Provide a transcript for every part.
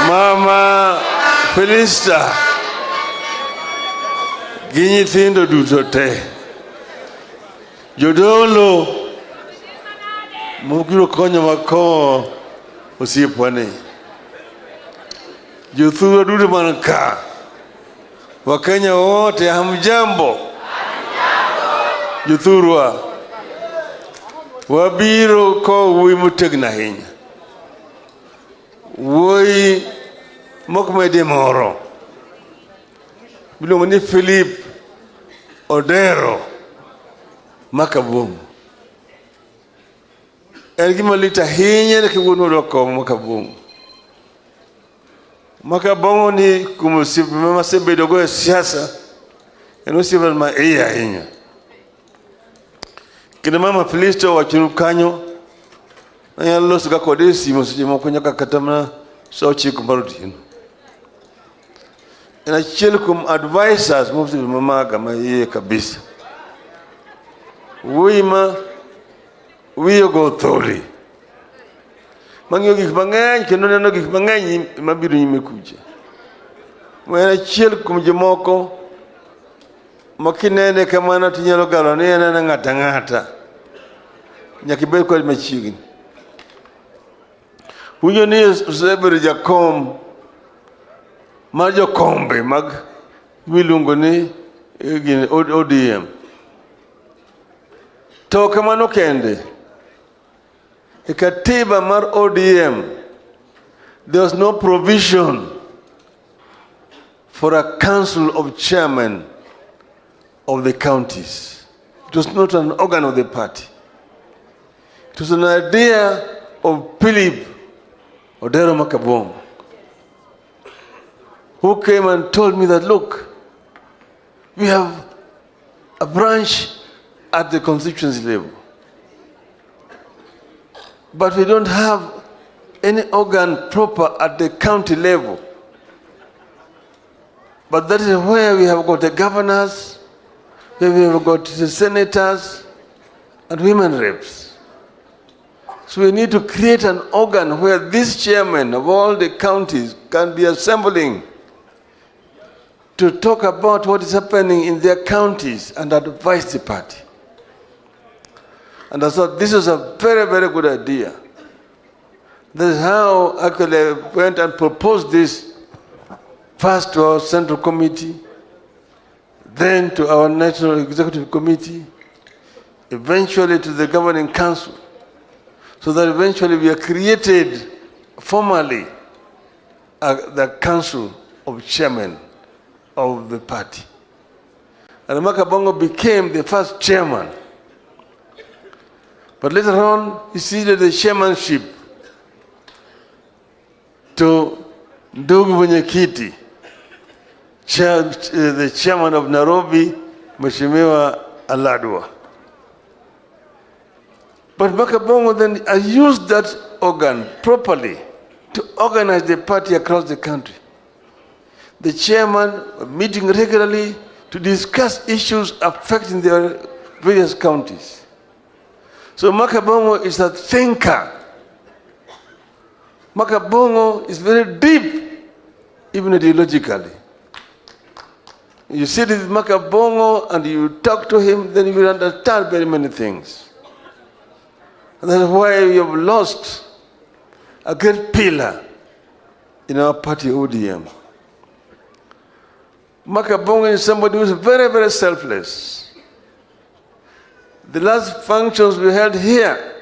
Mama Felista gi nyithindo duto te, jodolo mobiro konyo makowo osiepwani, jothurwa duto man ka, Wakenya wote hamjambo. Jothurwa wabiro ko wuoyi motegno ahinya, wuoyi mokmede moro miluongo ni Philip Odero Makabongo. En gima lit ahinya nek wuono roko Makabongo. Makabongo ni kuom osiepe masebedogo e siasa, en osiepe ma iye ahinya. Kendo Mama Felista wachonu kanyo, anyalo loso ga kode simo seche moko nyaka kata mana saa 9 mar otieno. En achiel kuom advisors mosebedo mamaga ma iye kabisa. Wuoyi ma wiye go thori, mang'iyo gik mang'eny kendo neno gik mang'eny mabiro nyime kucha. En achiel kuom jomoko makinene kamano tinyalo galo ni en ng'ata ng'ata, nyaka ibed kod machiegni. Winjo ni osebedo jakom mar jokombe mag miluongo ni ODM. To kamano kende, e katiba mar ODM, there was no provision for a council of chairmen of the counties. It was not an organ of the party. It was an idea of Philip Odero Makabongo, who came and told me that, look, we have a branch at the constituency level, but we don't have any organ proper at the county level. But that is where we have got the governors, where we have got the senators and women reps. So we need to create an organ where these chairmen of all the counties can be assembling to talk about what is happening in their counties and advise the party. And I thought this was a very, very good idea. That is how actually I went and proposed this first to our Central Committee, then to our National Executive Committee, eventually to the Governing Council, so that eventually we are created formally the Council of Chairmen of the party. And Makabongo became the first chairman. But later on, he ceded the chairmanship to Ndugu Mwenyekiti, the chairman of Nairobi, Mheshimiwa Aladwa. But Makabongo then used that organ properly to organize the party across the country. The chairman meeting regularly to discuss issues affecting their various counties. So Makabongo is a thinker. Makabongo is very deep, even ideologically. You sit with Makabongo and you talk to him, then you will understand very many things. And that's why we have lost a great pillar in our party, ODM. Makabongo is somebody who is very, very selfless. The last functions we held here,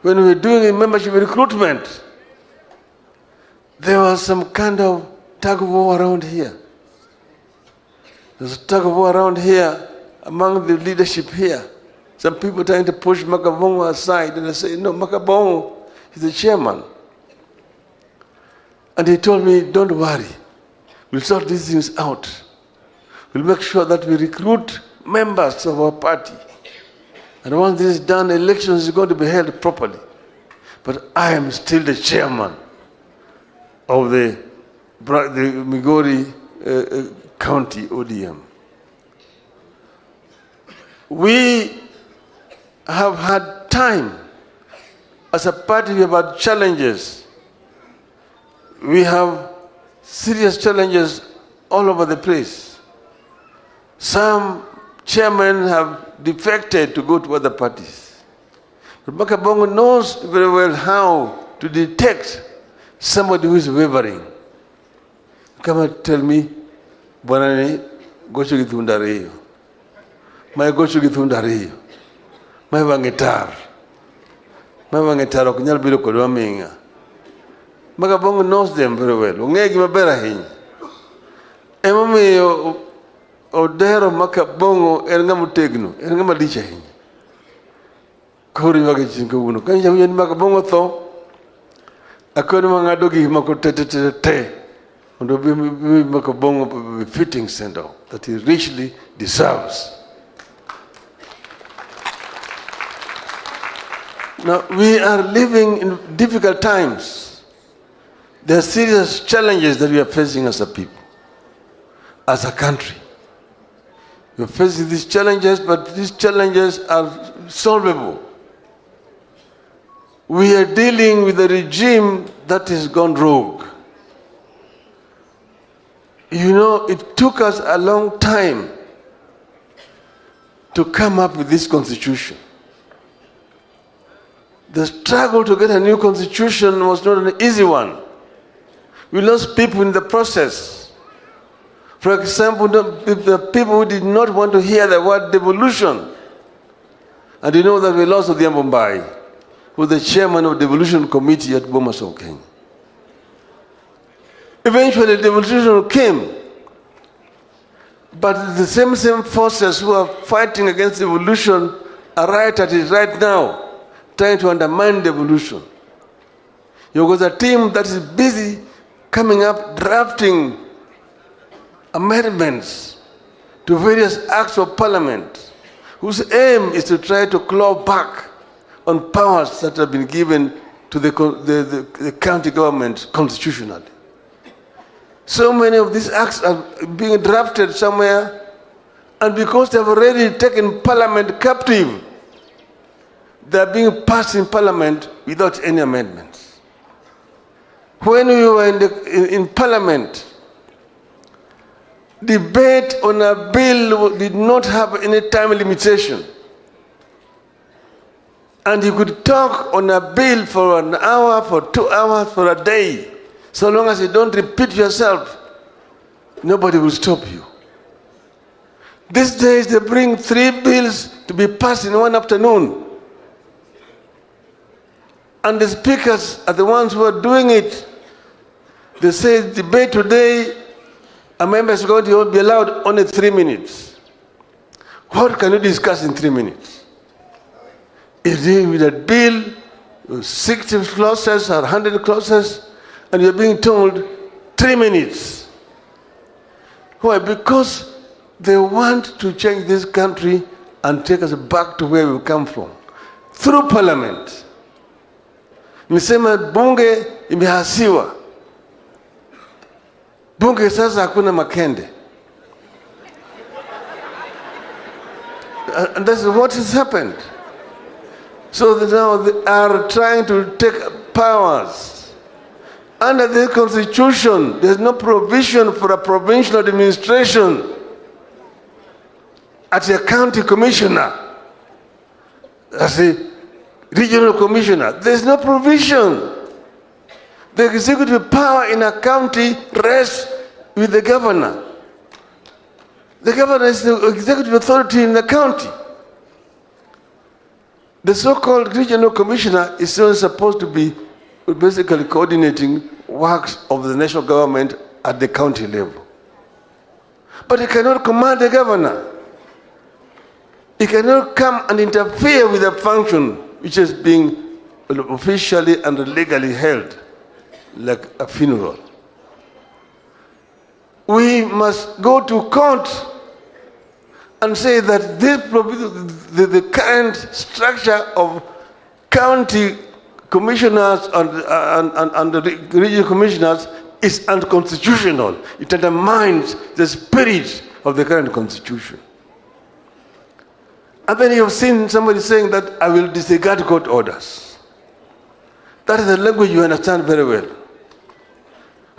when we were doing a membership recruitment, there was some kind of tug of war around here. There's a tug of war around here among the leadership here. Some people trying to push Makabongo aside, and I say, no, Makabongo is the chairman. And he told me, don't worry, we'll sort these things out. We'll make sure that we recruit members of our party. And once this is done, elections is going to be held properly. But I am still the chairman of the Migori County ODM. We have had time. As a party, we have had challenges. we have serious challenges all over the place. Some chairmen have defected to go to other parties. But Makabongo knows very well how to detect somebody who is wavering. Come and tell me, Bonani, go to Githundario. My go to Githundario. My vangetar. My vangetar, Okunyal Bilo Kodominga. Makabongo knows them very well. Ungegi mabera hin. Emami Odero Makabongo Ergamutegno, Ergamadicha hin. Kori Magachinko, Kanja Makabongo tho. According to Mangadogi Makotete, and to be Makabongo fitting sender that he richly deserves. Now, we are living in difficult times. There are serious challenges that we are facing as a people, as a country. We are facing these challenges, but these challenges are solvable. We are dealing with a regime that has gone rogue. You know, it took us a long time to come up with this constitution. The struggle to get a new constitution was not an easy one. We lost people in the process. For example, the people who did not want to hear the word devolution. And you know that we lost Odinga'S Mumbai, who was the chairman of the devolution committee at Bomas of Kenya. Eventually, devolution came. But the same forces who are fighting against devolution are right at it right now, trying to undermine devolution. There was a team that is busy coming up, drafting amendments to various acts of parliament, whose aim is to try to claw back on powers that have been given to the county government constitutionally. So many of these acts are being drafted somewhere, and because they have already taken parliament captive, they are being passed in parliament without any amendments. When we were in parliament, debate on a bill did not have any time limitation. And you could talk on a bill for an hour, for 2 hours, for a day. So long as you don't repeat yourself, nobody will stop you. These days they bring 3 bills to be passed in one afternoon. And the speakers are the ones who are doing it. They say debate today, a member is going to be allowed only 3 minutes. What can you discuss in 3 minutes? If you with a bill, 60 clauses or 100 clauses, and you're being told 3 minutes. Why? Because they want to change this country and take us back to where we come from. Through parliament. Nisema bunge imehasiwa. Bunge sasa hakuna makende. And that's what has happened. So now they are trying to take powers. Under the constitution, there's no provision for a provincial administration as a county commissioner, as a regional commissioner. There's no provision. The executive power in a county rests with the governor. The governor is the executive authority in the county. The so-called regional commissioner is still supposed to be basically coordinating works of the national government at the county level. But he cannot command the governor. He cannot come and interfere with a function which is being officially and legally held, like a funeral. We must go to court and say that the current structure of county commissioners and the regional commissioners is unconstitutional. It undermines the spirit of the current constitution. And then you have seen somebody saying that I will disregard court orders. That is the language you understand very well.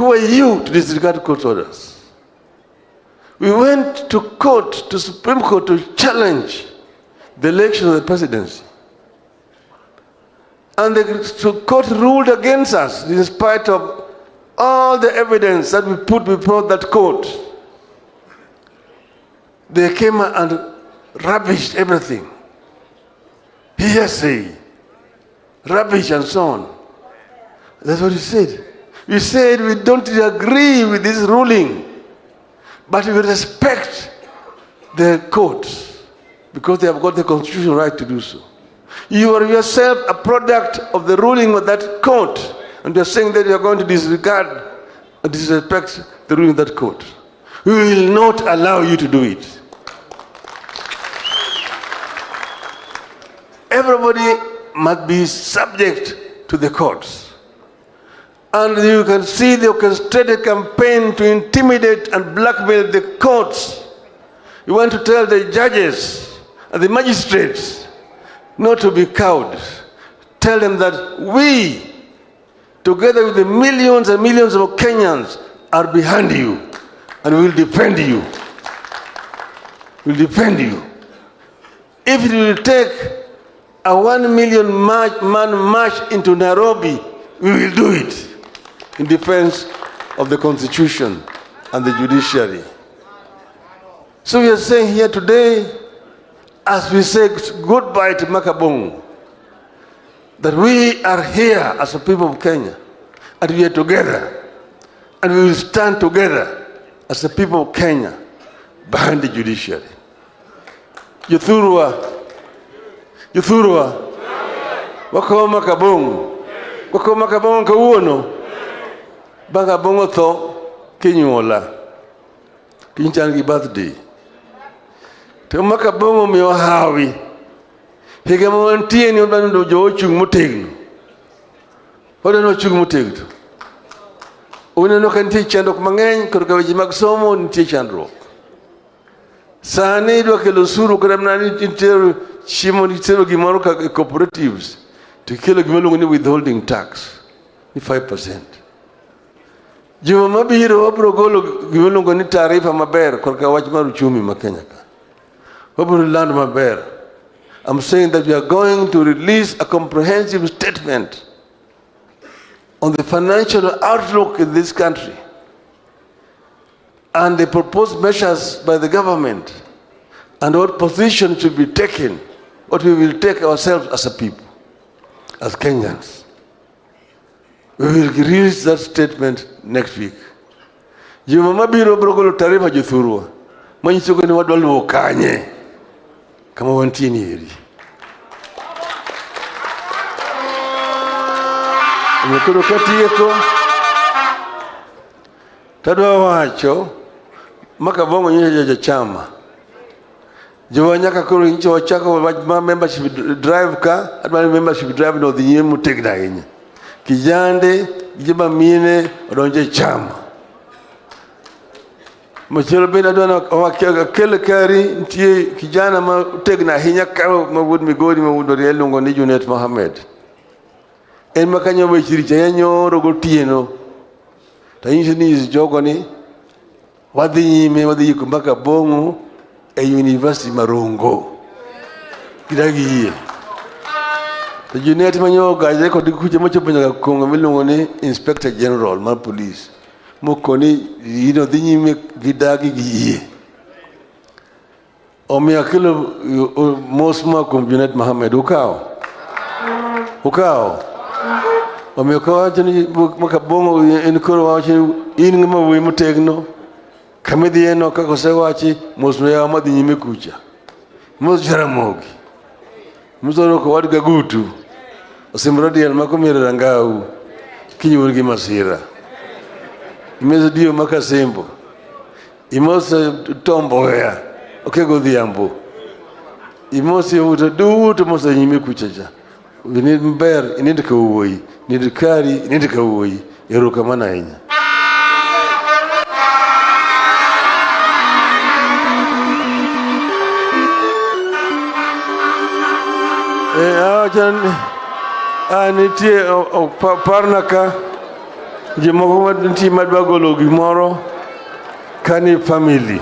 Who are you to disregard court orders? We went to court, to Supreme Court, to challenge the election of the presidency. And the court ruled against us in spite of all the evidence that we put before that court. They came and rubbished everything. Hearsay, rubbish and so on. That's what he said. We said we don't agree with this ruling, but we respect the courts because they have got the constitutional right to do so. You are yourself a product of the ruling of that court, and you're saying that you're going to disregard or disrespect the ruling of that court. We will not allow you to do it. Everybody must be subject to the courts. And you can see the orchestrated campaign to intimidate and blackmail the courts. You want to tell the judges and the magistrates not to be cowed. Tell them that we, together with the millions and millions of Kenyans, are behind you and will defend you. We'll defend you. If it will take a 1 million man march into Nairobi, we will do it in defense of the Constitution and the judiciary. So we are saying here today, as we say goodbye to Makabong, that we are here as a people of Kenya, and we are together, and we will stand together as a people of Kenya behind the judiciary. Yuthurwa, wako Makabong kawuono, banga bongo tho kinyuola, kinchan gi birthday. To Makabong miyo hawi, higa mawantie ni udano jo ochung motegno. Wadano ochung motegno. Uneno ka nitie chandruok mang'eny korka weche mag somo nitie chandruok. Sani idwa kelo osuru kata mana nitie chiemo nitero gimoro ka cooperatives to kelo gima iluongo ni withholding tax ni 5%. Juma mabiro wabiro golo gima iluongo ni taarifa maber korka wach mar uchumi ma Kenya ka. Wabiro land maber. I'm saying that we are going to release a comprehensive statement on the financial outlook in this country and the proposed measures by the government and what position should be taken, what we will take ourselves as a people, as Kenyans. We will release that statement next week. Juma mabiro brogolo taarifa Yuthurwa. Manyiso ni wadwa luwo kanye kama wantie ni heri. Mekoro katieko tadwa wacho Makabong nyeje chama. Jowa nyaka koro ncho wachako ma membership drive ka, adwa membership drive no dhi nyime motegna ahinya. Kijande gijema mine odonje chama. Machelo bende adwa kele kari nitie kijana ma tegna ahinya ka mawuod Migori mawuod Raila luongo ni Junet Mohammed. En makanyo wechiri chanyoro gotieno. Tanyisi ni jogo ni wadhi nyime wadhi yiko Makabong University Marongo. Kidagi yie. To Junet manyo gaje kod kuche mochopo nyaka kongo miluongo ni Inspector General mar police. Mokoni yino dhi nyime gidagi gi yie. Omiyo akelo mosma kuom Junet Mohammed ukao. Omiyo kawacho ni Makabong en koro wacho in ng'ama wuoyi motegno kamidhi eno kaka osewachi mosno yawa madhi nyime kucha. Mos Jaramogi. Mosoro ko wadga gutu. Osimro diel makomire rangau. Kinyuol gi masira. Imeso dio makasembo. Imoso tombo ya. Okego dhiambo. Imoso yuto duto moso nyime kucha cha. Inid mber, inid ka wuoyi. Inid kari, inid ka wuoyi. Erokamano ahinya. Nitie parna ka Jimoko madwa golo gimoro kani family.